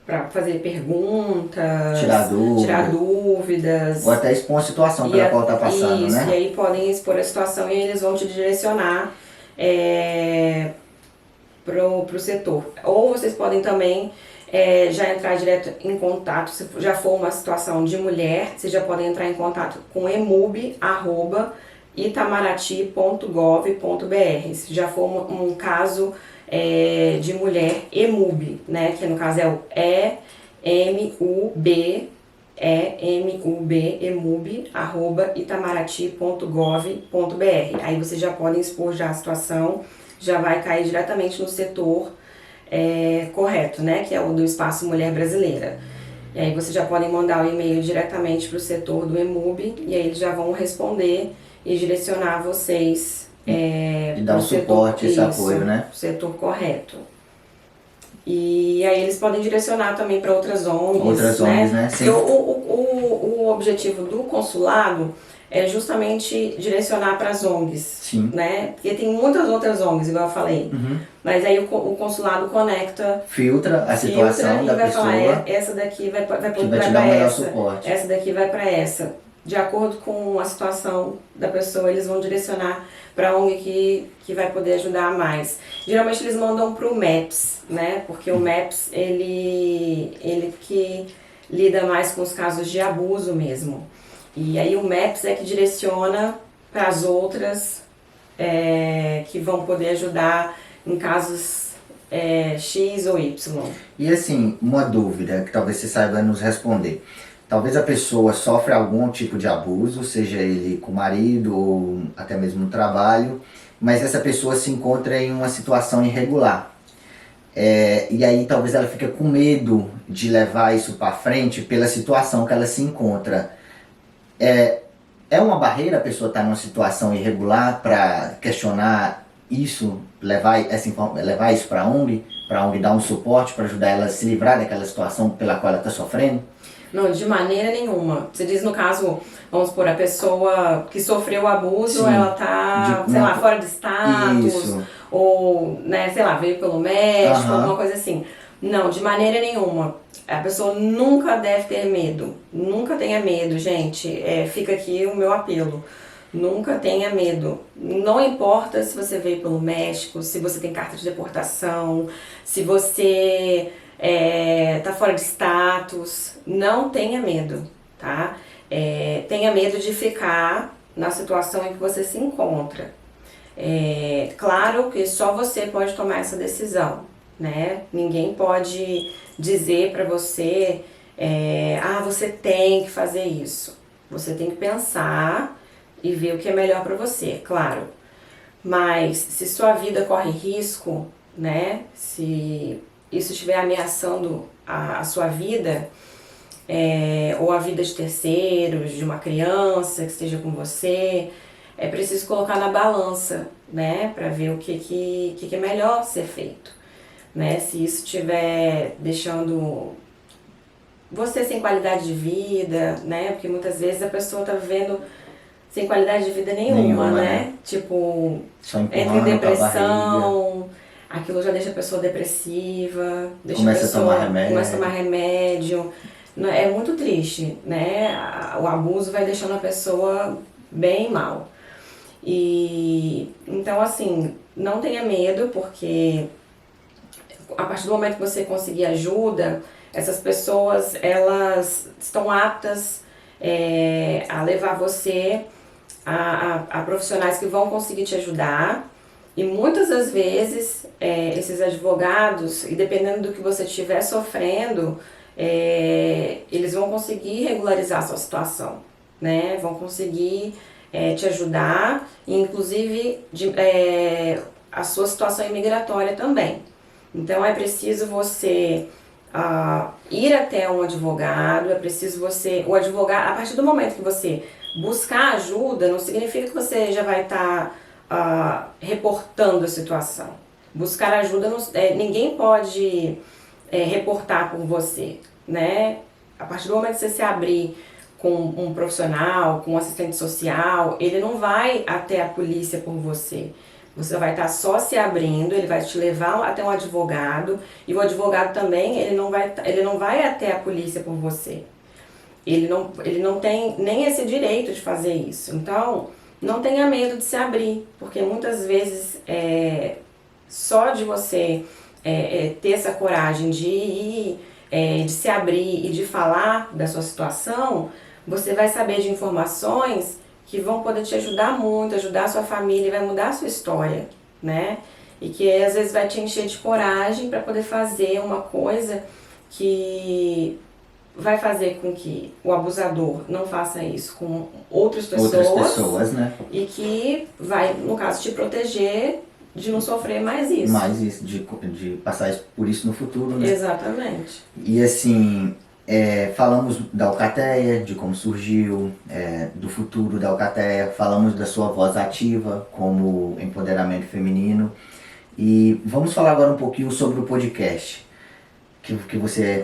para fazer perguntas, tirar dúvidas. Ou até expor uma situação pela qual está passando, né? E aí podem expor a situação e eles vão te direcionar pro setor. Ou vocês podem também já entrar direto em contato, se já for uma situação de mulher, vocês já podem entrar em contato com emub@itamaraty.gov.br. Se já for um caso de mulher, EMUB, né, que no caso é o emub@itamaraty.gov.br. Aí vocês já podem expor já a situação, já vai cair diretamente no setor correto, né, que é o do Espaço Mulher Brasileira. E aí vocês já podem mandar o e-mail diretamente para o setor do EMUB, e aí eles já vão responder e direcionar vocês e dar o suporte, esse apoio, né? Pro setor correto. E aí eles podem direcionar também para outras ONGs, né? Sim. O objetivo do consulado é justamente direcionar para as ONGs, sim, né? Porque tem muitas outras ONGs, igual eu falei. Mas aí o consulado conecta, filtra a situação da vai pessoa. Falar, essa daqui vai te dar o melhor suporte. Essa daqui vai para essa. De acordo com a situação da pessoa, eles vão direcionar para a ONG que vai poder ajudar mais. Geralmente eles mandam para o MAPS, né? Porque o MAPS, ele que lida mais com os casos de abuso mesmo. E aí o MAPS é que direciona para as outras que vão poder ajudar em casos X ou Y. E assim, uma dúvida que talvez você saiba nos responder. Talvez a pessoa sofre algum tipo de abuso, seja ele com o marido ou até mesmo no trabalho, mas essa pessoa se encontra em uma situação irregular. E aí talvez ela fique com medo de levar isso para frente pela situação que ela se encontra. É uma barreira a pessoa estar numa situação irregular para questionar isso, levar isso para a ONG dar um suporte para ajudar ela a se livrar daquela situação pela qual ela está sofrendo? Não, de maneira nenhuma. Você diz no caso, vamos supor, a pessoa que sofreu o abuso, Sim. ela tá, sei lá, fora de status, Isso. ou, né, sei lá, veio pelo médico, Aham. alguma coisa assim. Não, de maneira nenhuma. A pessoa nunca deve ter medo. Nunca tenha medo, gente. Fica aqui o meu apelo. Nunca tenha medo. Não importa se você veio pelo México, se você tem carta de deportação, se você tá fora de status. Não tenha medo, tá? Tenha medo de ficar na situação em que você se encontra. Claro que só você pode tomar essa decisão, né? Ninguém pode dizer pra você, você tem que fazer isso. Você tem que pensar e ver o que é melhor pra você, claro. Mas se sua vida corre risco, né? Se isso estiver ameaçando a sua vida, ou a vida de terceiros, de uma criança que esteja com você, é preciso colocar na balança, né? Pra ver o que é melhor ser feito, né? Se isso estiver deixando você sem qualidade de vida, né? Porque muitas vezes a pessoa tá vivendo sem qualidade de vida nenhuma, né? Tipo, Só entra em empurrando com a barriga. depressão, aquilo já deixa a pessoa depressiva, deixa Começa a a pessoa, tomar remédio. começa a tomar remédio. É muito triste, né? O abuso vai deixando a pessoa bem mal. E então, assim, não tenha medo, porque a partir do momento que você conseguir ajuda, essas pessoas, elas estão aptas a levar você a profissionais que vão conseguir te ajudar. E muitas das vezes, esses advogados, e dependendo do que você estiver sofrendo, eles vão conseguir regularizar a sua situação, né? Vão conseguir te ajudar, inclusive a sua situação imigratória também. Então é preciso você ir até um advogado, é preciso o advogado, a partir do momento que você buscar ajuda, não significa que você já vai estar reportando a situação. Buscar ajuda, ninguém pode reportar por você, né? A partir do momento que você se abrir com um profissional, com um assistente social, ele não vai até a polícia por você. Você vai estar só se abrindo, ele vai te levar até um advogado, e o advogado também, ele não vai até a polícia por você. Ele não tem nem esse direito de fazer isso. Então, não tenha medo de se abrir, porque muitas vezes só de você ter essa coragem de ir, de se abrir e de falar da sua situação, você vai saber de informações que vão poder te ajudar muito, ajudar a sua família, vai mudar a sua história, né? E que às vezes vai te encher de coragem para poder fazer uma coisa que vai fazer com que o abusador não faça isso com outras pessoas, né? E que vai, no caso, te proteger de não sofrer mais isso. Mais isso, de passar por isso no futuro, né? Exatamente. E assim, falamos da Alcateia, de como surgiu, do futuro da Alcateia, falamos da sua voz ativa como empoderamento feminino. E vamos falar agora um pouquinho sobre o podcast,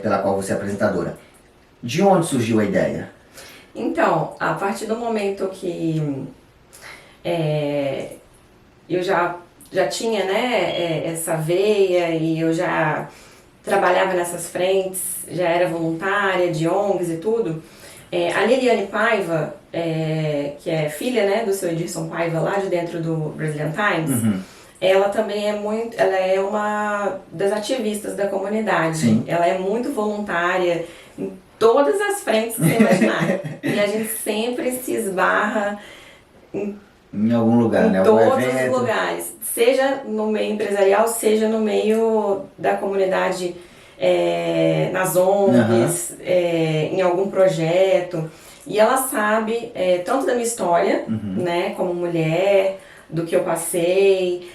pela qual você é apresentadora. De onde surgiu a ideia? Então, a partir do momento que eu já tinha, né, essa veia, e eu já trabalhava nessas frentes, já era voluntária de ONGs e tudo, a Liliane Paiva, que é filha, né, do seu Edirson Paiva, lá de dentro do Brazilian Times, ela também ela é uma das ativistas da comunidade. Sim. Ela é muito voluntária em todas as frentes que você imaginar. E a gente sempre se esbarra em algum lugar, né? Em todos os lugares. Seja no meio empresarial, seja no meio da comunidade, nas ONGs, em algum projeto. E ela sabe tanto da minha história, né, como mulher, do que eu passei,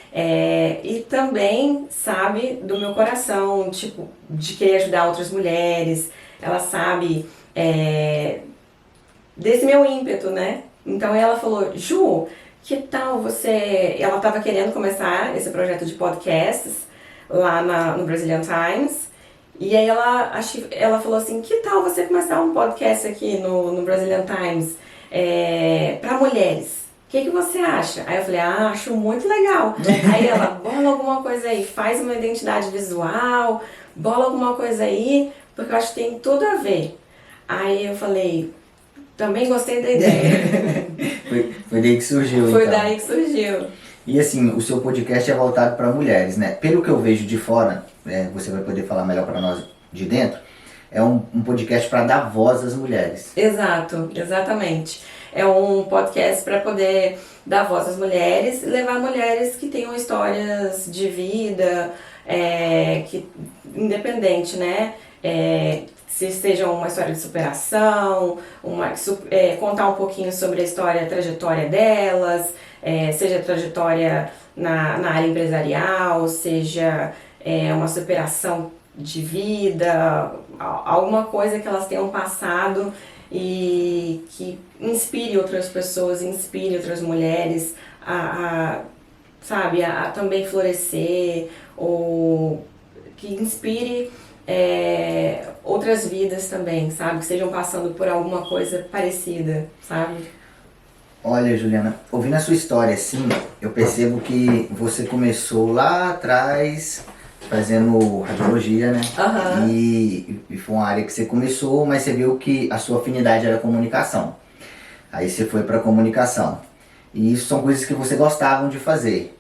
e também sabe do meu coração, tipo, de querer ajudar outras mulheres. Ela sabe desse meu ímpeto, né? Então ela falou: Ju, que tal você... Ela estava querendo começar esse projeto de podcasts lá no Brazilian Times. E aí ela falou assim, que tal você começar um podcast aqui no Brazilian Times para mulheres? O que você acha? Aí eu falei, acho muito legal. Aí ela, bola alguma coisa aí, faz uma identidade visual, bola alguma coisa aí, porque eu acho que tem tudo a ver. Aí eu falei, também gostei da ideia. Foi daí que surgiu, Foi então. daí que surgiu. E assim, o seu podcast é voltado para mulheres, né? Pelo que eu vejo de fora, você vai poder falar melhor para nós de dentro, é um podcast para dar voz às mulheres. Exato, exatamente. É um podcast para poder dar voz às mulheres e levar mulheres que tenham histórias de vida, independente, né? Se seja uma história de superação, contar um pouquinho sobre a trajetória delas, seja trajetória na área empresarial, seja uma superação de vida, alguma coisa que elas tenham passado e que inspire outras pessoas, inspire outras mulheres sabe, a também florescer, ou que inspire outras vidas também, sabe, que estejam passando por alguma coisa parecida, sabe? Olha, Juliana, ouvindo a sua história assim, eu percebo que você começou lá atrás fazendo radiologia, né? Uhum. E foi uma área que você começou, mas você viu que a sua afinidade era comunicação. Aí você foi para comunicação. E isso são coisas que você gostavam de fazer.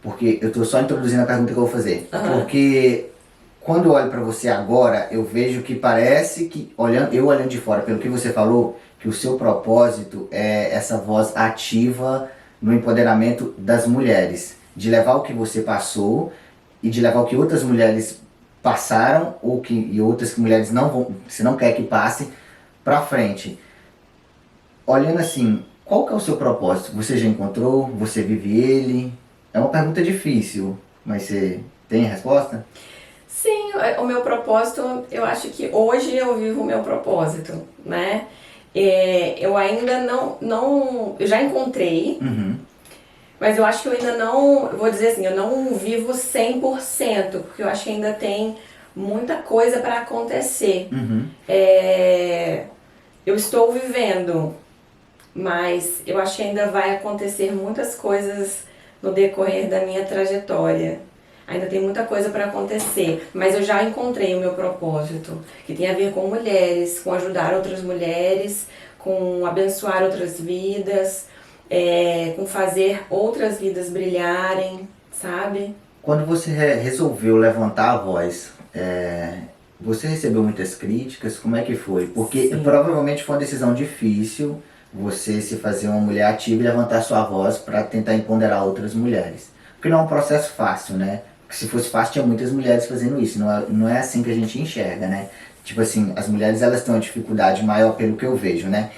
Porque eu estou só introduzindo a pergunta que eu vou fazer. Uhum. Porque quando eu olho para você agora, eu vejo que parece que, olhando de fora, pelo que você falou, que o seu propósito é essa voz ativa no empoderamento das mulheres. De levar o que você passou e de levar o que outras mulheres passaram e outras mulheres não vão, se não quer que passe, para frente. Olhando assim, qual que é o seu propósito? Você já encontrou? Você vive ele? É uma pergunta difícil, mas você tem a resposta? Sim, o meu propósito, eu acho que hoje eu vivo o meu propósito, né? Eu ainda não eu já encontrei, mas eu acho que eu ainda não, vou dizer assim, eu não vivo 100%, porque eu acho que ainda tem muita coisa para acontecer. Eu estou vivendo, mas eu acho que ainda vai acontecer muitas coisas no decorrer da minha trajetória. Ainda tem muita coisa para acontecer, mas eu já encontrei o meu propósito, que tem a ver com mulheres, com ajudar outras mulheres, com abençoar outras vidas, com fazer outras vidas brilharem, sabe? Quando você resolveu levantar a voz, você recebeu muitas críticas? Como é que foi? Porque Sim. Provavelmente foi uma decisão difícil você se fazer uma mulher ativa e levantar sua voz para tentar empoderar outras mulheres. Porque não é um processo fácil, né? Porque se fosse fácil, tinha muitas mulheres fazendo isso. Não é assim que a gente enxerga, né? Tipo assim, as mulheres elas têm uma dificuldade maior pelo que eu vejo, né?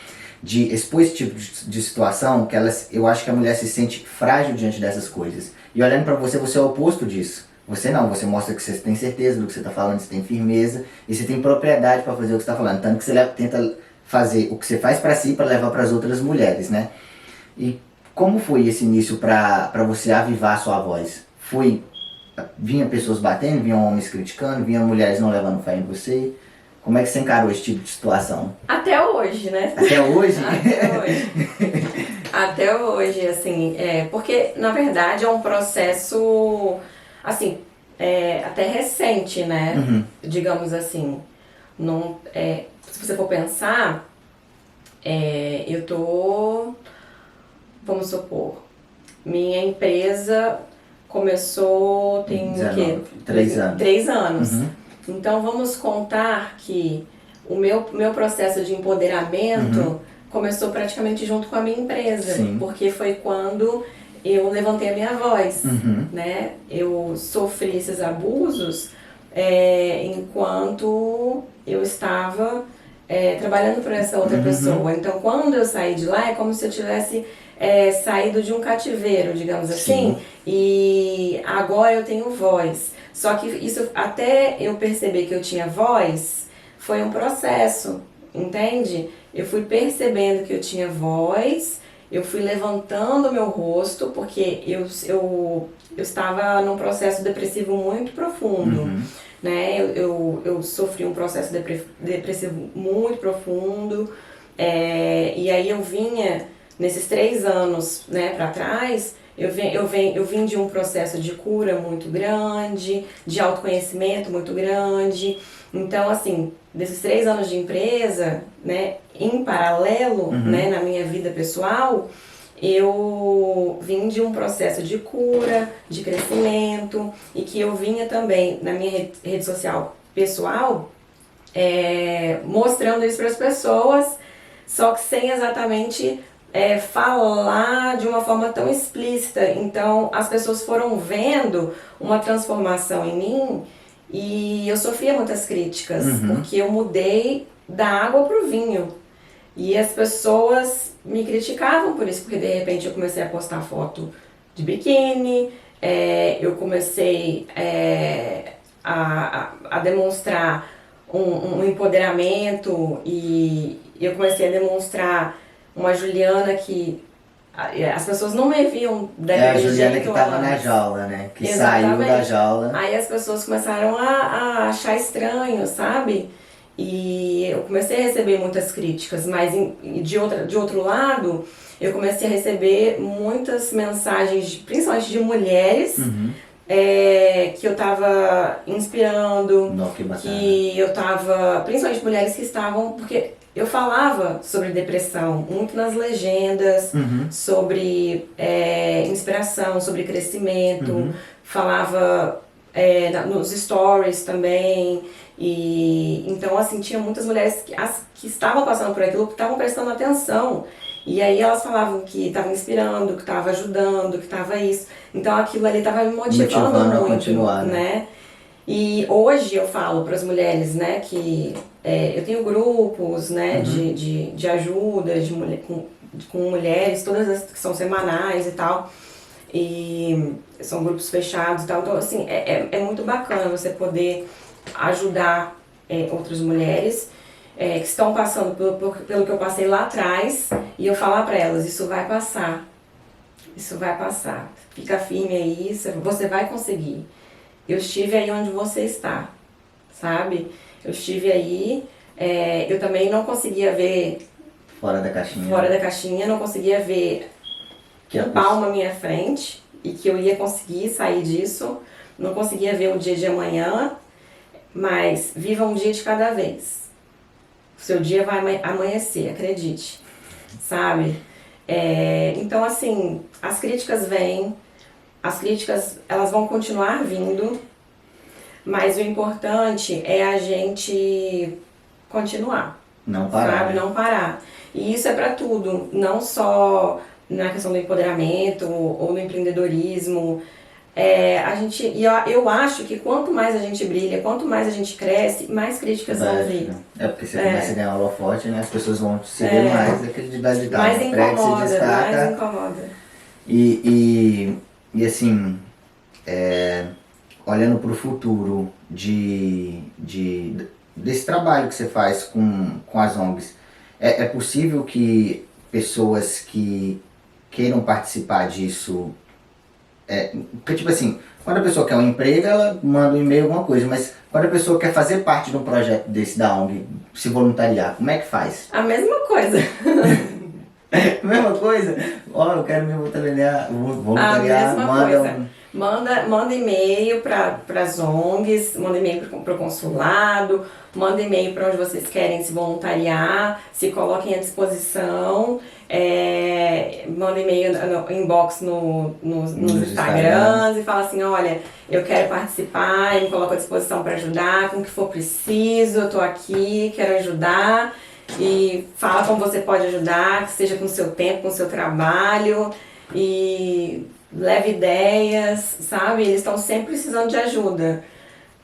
De expor esse tipo de situação, que eu acho que a mulher se sente frágil diante dessas coisas. E olhando pra você, você é o oposto disso. Você não, você mostra que você tem certeza do que você está falando, você tem firmeza e você tem propriedade para fazer o que você está falando. Tanto que você tenta fazer o que você faz para si para levar para as outras mulheres, né? E como foi esse início para você avivar a sua voz? Vinha pessoas batendo, vinham homens criticando, vinham mulheres não levando fé em você? Como é que você encarou esse tipo de situação? Até hoje, né? Até hoje? Até hoje. Até hoje, assim, porque na verdade é um processo, assim, até recente, né? Digamos assim. Não, se você for pensar, eu tô, vamos supor, minha empresa começou tem 19, o quê? 3 anos. 3 anos. Então vamos contar que o meu processo de empoderamento começou praticamente junto com a minha empresa. Sim. Porque foi quando eu levantei a minha voz, né? Eu sofri esses abusos enquanto eu estava trabalhando para essa outra pessoa. Então quando eu saí de lá é como se eu tivesse saído de um cativeiro, digamos assim. Sim. E agora eu tenho voz. Só que isso, até eu perceber que eu tinha voz, foi um processo, entende? Eu fui percebendo que eu tinha voz eu fui levantando o meu rosto, porque eu estava num processo depressivo muito profundo, né? Eu sofri um processo depressivo muito profundo, e aí eu vinha, nesses 3 anos, né, para trás, eu vim de um processo de cura muito grande, de autoconhecimento muito grande. Então, assim, desses 3 anos de empresa, né, em paralelo, né, na minha vida pessoal, eu vim de um processo de cura, de crescimento, e que eu vinha também na minha rede social pessoal, mostrando isso para as pessoas, só que sem exatamente falar de uma forma tão explícita. Então as pessoas foram vendo uma transformação em mim e eu sofria muitas críticas, porque eu mudei da água para o vinho. E as pessoas me criticavam por isso, porque de repente eu comecei a postar foto de biquíni, eu comecei a demonstrar um empoderamento, e eu comecei a demonstrar uma Juliana que as pessoas não me viam daquele a Juliana jeito que tava antes. na jaula, né? Que Exatamente. saiu da jaula. Aí as pessoas começaram a achar estranho, sabe? E eu comecei a receber muitas críticas, mas de outro lado, eu comecei a receber muitas mensagens, principalmente de mulheres, que eu tava inspirando, que eu tava, principalmente mulheres que estavam, porque eu falava sobre depressão, muito nas legendas, sobre inspiração, sobre crescimento, falava nos stories também. E então, assim, tinha muitas mulheres que estavam passando por aquilo, que estavam prestando atenção. E aí elas falavam que estava inspirando, que estava ajudando, que estava isso. Então aquilo ali estava me motivando muito, a continuar, né? E hoje eu falo para as mulheres, né, que eu tenho grupos, né, de ajuda com mulheres, todas as que são semanais e tal. E são grupos fechados e tal. Então, assim, é muito bacana você poder ajudar outras mulheres que estão passando pelo que eu passei lá atrás, e eu falar para elas, isso vai passar, fica firme aí, você vai conseguir. Eu estive aí onde você está, sabe? Eu estive aí, eu também não conseguia ver fora da caixinha, não conseguia ver que um palmo à minha frente e que eu ia conseguir sair disso, não conseguia ver o dia de amanhã. Mas viva um dia de cada vez. O seu dia vai amanhecer, acredite. Sabe? Então, assim, as críticas vêm, as críticas elas vão continuar vindo, mas o importante é a gente continuar. Não parar. Sabe? Não parar. E isso é pra tudo, não só na questão do empoderamento ou no empreendedorismo. Eu acho que quanto mais a gente brilha, quanto mais a gente cresce, mais críticas vão vir. Porque você começa a ganhar um holofote, né? As pessoas vão se ver mais, aquele de dar mais incomoda, se destaca. mais incomoda. E assim, olhando para o futuro desse trabalho que você faz com as ONGs, é possível que pessoas que queiram participar disso... porque, tipo assim, quando a pessoa quer um emprego, ela manda um e-mail, alguma coisa, mas quando a pessoa quer fazer parte de um projeto desse da ONG, se voluntariar, como é que faz? A mesma coisa. Mesma coisa? Eu quero me voluntariar, A mesma coisa. Manda e-mail para as ONGs, manda e-mail para o consulado, manda e-mail para onde vocês querem se voluntariar, se coloquem à disposição, manda e-mail no inbox nos Instagrams e fala assim, olha, eu quero participar, eu me coloco à disposição para ajudar, com o que for preciso, eu tô aqui, quero ajudar. E fala como você pode ajudar, que seja com o seu tempo, com o seu trabalho, e leve ideias, sabe? Eles estão sempre precisando de ajuda,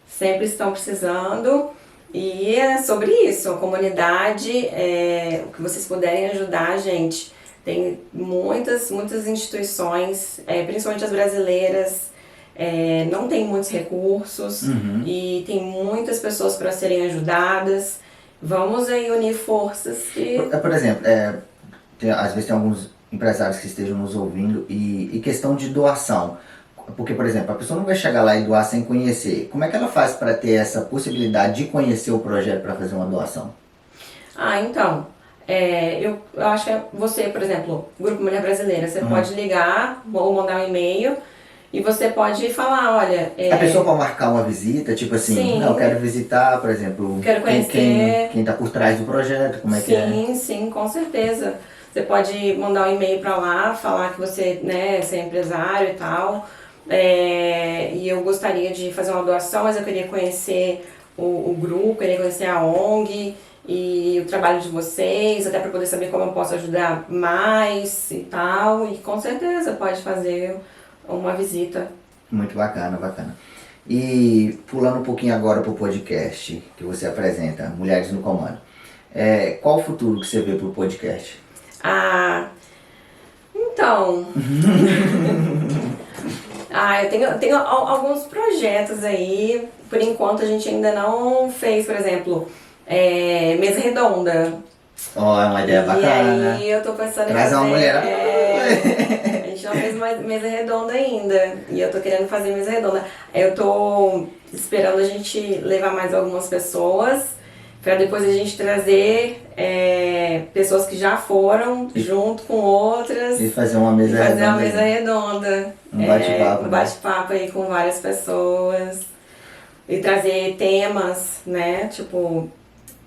sempre estão precisando, e é sobre isso, a comunidade, o que vocês puderem ajudar, gente. Tem muitas instituições, principalmente as brasileiras, não tem muitos recursos, e tem muitas pessoas para serem ajudadas. Vamos aí unir forças e... Por exemplo, às vezes tem alguns empresários que estejam nos ouvindo e questão de doação. Porque, por exemplo, a pessoa não vai chegar lá e doar sem conhecer. Como é que ela faz para ter essa possibilidade de conhecer o projeto para fazer uma doação? Então, eu acho que você, por exemplo, Grupo Mulher Brasileira, você pode ligar ou mandar um e-mail e você pode falar, olha... A pessoa pode marcar uma visita, tipo assim, Sim. Não, eu quero visitar, por exemplo, Quero conhecer... quem tá por trás do projeto, como é que é? Sim, com certeza. Você pode mandar um e-mail para lá, falar que você, né, você é empresário e tal, e eu gostaria de fazer uma doação, mas eu queria conhecer o grupo, queria conhecer a ONG e o trabalho de vocês, até para poder saber como eu posso ajudar mais e tal, e com certeza pode fazer uma visita. Muito bacana, bacana. E pulando um pouquinho agora pro podcast que você apresenta, Mulheres no Comando, qual o futuro que você vê pro podcast? Então... eu tenho alguns projetos aí, por enquanto a gente ainda não fez, por exemplo, mesa redonda. É uma ideia bacana. E aí eu tô pensando em Traz fazer... uma mulher. A gente não fez mais mesa redonda ainda, e eu tô querendo fazer mesa redonda. Eu tô esperando a gente levar mais algumas pessoas, para depois a gente trazer pessoas que já foram junto com outras E fazer uma mesa redonda. Fazer uma mesa redonda. Um bate-papo. Um bate-papo aí com várias pessoas. E trazer temas, né? Tipo,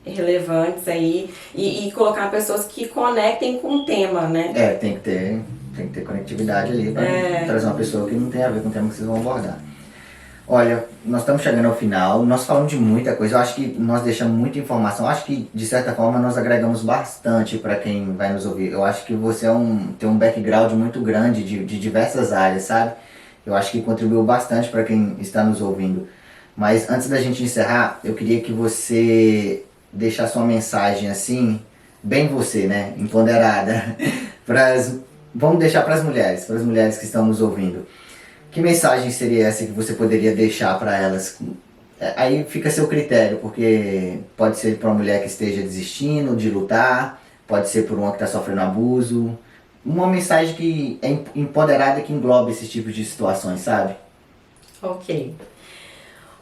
relevantes aí. E colocar pessoas que conectem com o tema, né? Tem que ter conectividade ali para trazer uma pessoa que não tem a ver com o tema que vocês vão abordar. Olha, nós estamos chegando ao final, nós falamos de muita coisa, eu acho que nós deixamos muita informação, eu acho que de certa forma nós agregamos bastante para quem vai nos ouvir. Eu acho que você tem um background muito grande de diversas áreas, sabe? Eu acho que contribuiu bastante para quem está nos ouvindo. Mas antes da gente encerrar, eu queria que você deixasse uma mensagem assim, bem você, né? Empoderada. Vamos deixar para as mulheres que estão nos ouvindo. Que mensagem seria essa que você poderia deixar para elas? Aí fica a seu critério, porque pode ser para uma mulher que esteja desistindo de lutar, pode ser por uma que está sofrendo abuso. Uma mensagem que é empoderada, que engloba esse tipo de situações, sabe? Ok.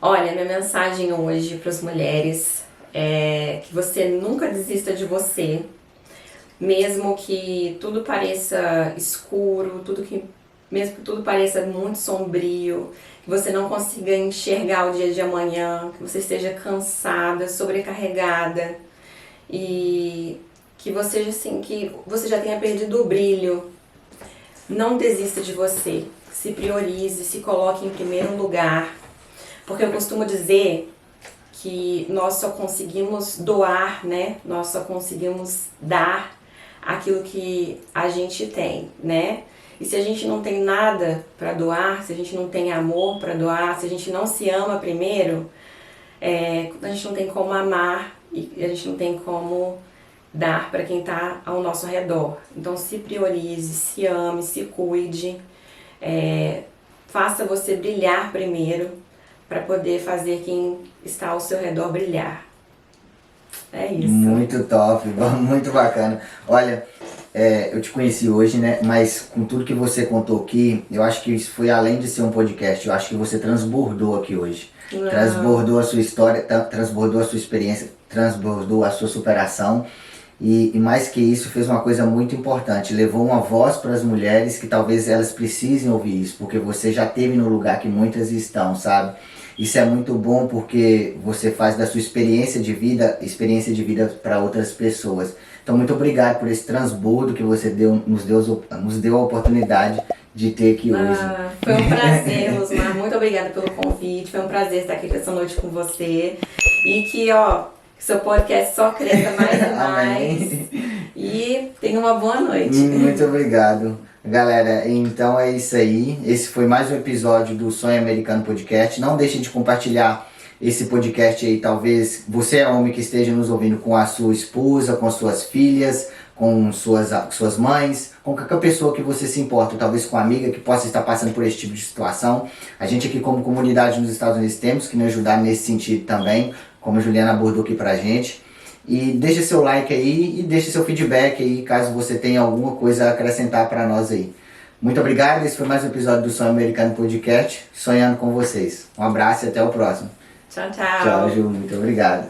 Olha, minha mensagem hoje para as mulheres é que você nunca desista de você, mesmo que tudo pareça escuro, mesmo que tudo pareça muito sombrio, que você não consiga enxergar o dia de amanhã, que você esteja cansada, sobrecarregada e que você já tenha perdido o brilho. Não desista de você, se priorize, se coloque em primeiro lugar, porque eu costumo dizer que nós só conseguimos doar, né? Nós só conseguimos dar aquilo que a gente tem, né? E se a gente não tem nada para doar, se a gente não tem amor para doar, se a gente não se ama primeiro, a gente não tem como amar e a gente não tem como dar para quem está ao nosso redor. Então se priorize, se ame, se cuide, faça você brilhar primeiro para poder fazer quem está ao seu redor brilhar. É isso. Muito top, muito bacana. Olha, eu te conheci hoje, né? Mas com tudo que você contou aqui, eu acho que isso foi além de ser um podcast. Eu acho que você transbordou aqui hoje. Não. Transbordou a sua história, transbordou a sua experiência, transbordou a sua superação. E mais que isso, fez uma coisa muito importante. Levou uma voz para as mulheres que talvez elas precisem ouvir isso. Porque você já esteve no lugar que muitas estão, sabe? Isso é muito bom porque você faz da sua experiência de vida para outras pessoas. Então, muito obrigado por esse transbordo que você nos deu a oportunidade de ter aqui hoje. Foi um prazer, Luzmar. Muito obrigada pelo convite. Foi um prazer estar aqui essa noite com você. E que seu podcast só cresça mais e mais. E tenha uma boa noite. Muito obrigado. Galera, então é isso aí. Esse foi mais um episódio do Sonho Americano Podcast. Não deixem de compartilhar esse podcast aí. Talvez você é homem que esteja nos ouvindo com a sua esposa, com as suas filhas, com suas mães, com qualquer pessoa que você se importa, talvez com uma amiga que possa estar passando por esse tipo de situação. A gente aqui como comunidade nos Estados Unidos temos que nos ajudar nesse sentido também, como a Juliana abordou aqui pra gente. E deixa seu like aí e deixa seu feedback aí, caso você tenha alguma coisa a acrescentar para nós aí. Muito obrigado, esse foi mais um episódio do Sonho Americano Podcast, sonhando com vocês. Um abraço e até o próximo. Tchau, tchau. Tchau, Ju, muito obrigado.